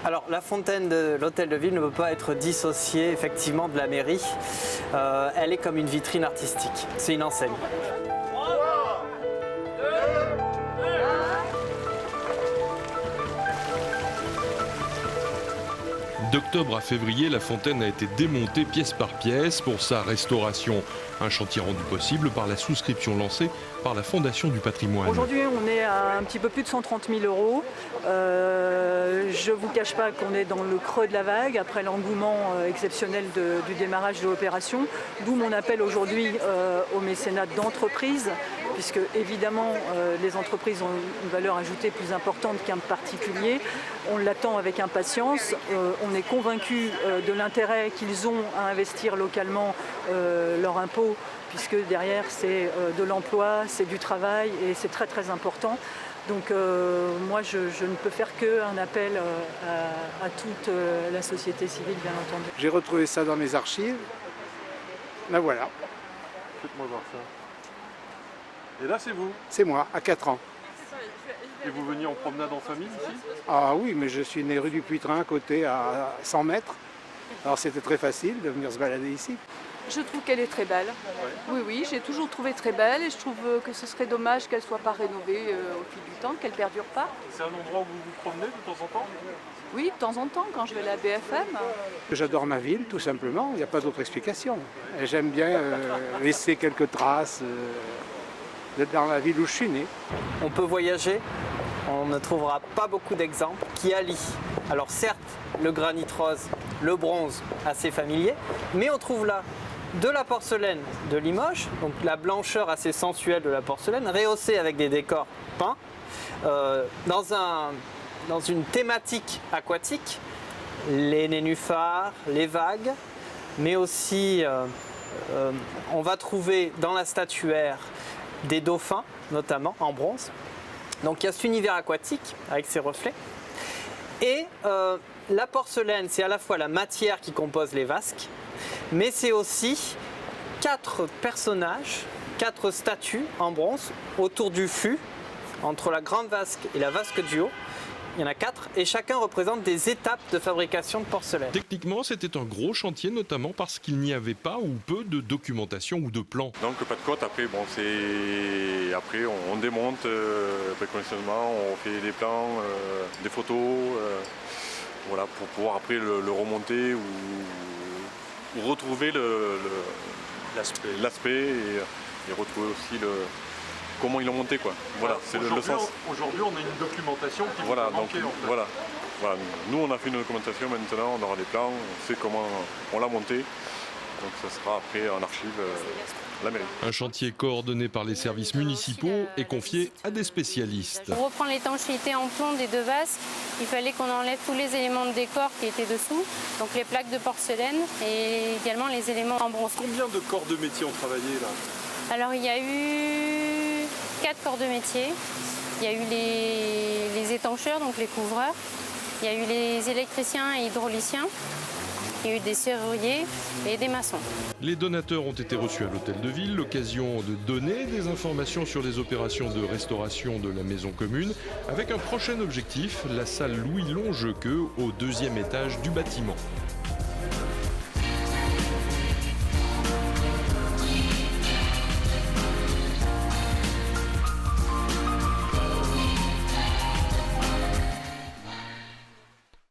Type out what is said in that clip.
Alors la fontaine de l'hôtel de ville ne peut pas être dissociée effectivement de la mairie. Elle est comme une vitrine artistique, c'est une enseigne. D'octobre à février, la fontaine a été démontée pièce par pièce pour sa restauration. Un chantier rendu possible par la souscription lancée par la Fondation du patrimoine. Aujourd'hui, on est à un petit peu plus de 130 000 €. Je ne vous cache pas qu'on est dans le creux de la vague après l'engouement exceptionnel du démarrage de l'opération. D'où mon appel aujourd'hui au mécénat d'entreprise, puisque évidemment les entreprises ont une valeur ajoutée plus importante qu'un particulier. On l'attend avec impatience. On est convaincu de l'intérêt qu'ils ont à investir localement leur impôt, puisque derrière c'est de l'emploi, c'est du travail et c'est très très important. Donc moi je ne peux faire qu'un appel à toute la société civile, bien entendu. J'ai retrouvé ça dans mes archives. Ben voilà. Faites-moi voir ça. Et là c'est vous? C'est moi, à 4 ans. Et vous veniez en promenade en famille ici? Ah oui, mais je suis né rue du Puitrin, à côté, à 100 mètres. Alors c'était très facile de venir se balader ici. Je trouve qu'elle est très belle. Oui, oui, j'ai toujours trouvé très belle et je trouve que ce serait dommage qu'elle ne soit pas rénovée au fil du temps, qu'elle ne perdure pas. C'est un endroit où vous vous promenez de temps en temps? Oui, de temps en temps, quand je vais à la BFM. J'adore ma ville, tout simplement. Il n'y a pas d'autre explication. Et j'aime bien laisser quelques traces dans la ville où je suis né. On peut voyager, on ne trouvera pas beaucoup d'exemples qui allient. Alors certes, le granit rose, le bronze, assez familier, mais on trouve là de la porcelaine de Limoges, donc la blancheur assez sensuelle de la porcelaine, rehaussée avec des décors peints, dans une thématique aquatique, les nénuphars, les vagues, mais aussi on va trouver dans la statuaire des dauphins, notamment en bronze. Donc il y a cet univers aquatique avec ses reflets. Et la porcelaine, c'est à la fois la matière qui compose les vasques, mais c'est aussi 4 personnages, 4 statues en bronze autour du fût, entre la grande vasque et la vasque du haut. Il y en a 4 et chacun représente des étapes de fabrication de porcelaine. Techniquement, c'était un gros chantier, notamment parce qu'il n'y avait pas ou peu de documentation ou de plans. Donc pas de cote, après, bon, après on démonte préconisalement, on fait des plans, des photos, voilà, pour pouvoir après le remonter ou retrouver l'aspect et retrouver aussi comment ils l'ont monté, quoi. Voilà, c'est le sens. Aujourd'hui, on a une documentation qui voilà, vous manquait, en fait. voilà. Nous, on a fait une documentation, maintenant, on aura des plans, on sait comment on l'a monté. Donc ça sera après en archive la mairie. Un chantier coordonné par les services municipaux et confié à des spécialistes. Pour reprendre l'étanchéité en plomb des 2 vasques, il fallait qu'on enlève tous les éléments de décor qui étaient dessous, donc les plaques de porcelaine et également les éléments en bronze. Combien de corps de métier ont travaillé là? Alors il y a eu 4 corps de métier. Il y a eu les étancheurs, donc les couvreurs. Il y a eu les électriciens et hydrauliciens. Il y a eu des serruriers et des maçons. Les donateurs ont été reçus à l'hôtel de ville, l'occasion de donner des informations sur les opérations de restauration de la maison commune, avec un prochain objectif, la salle Louis Longequeux au 2e étage du bâtiment.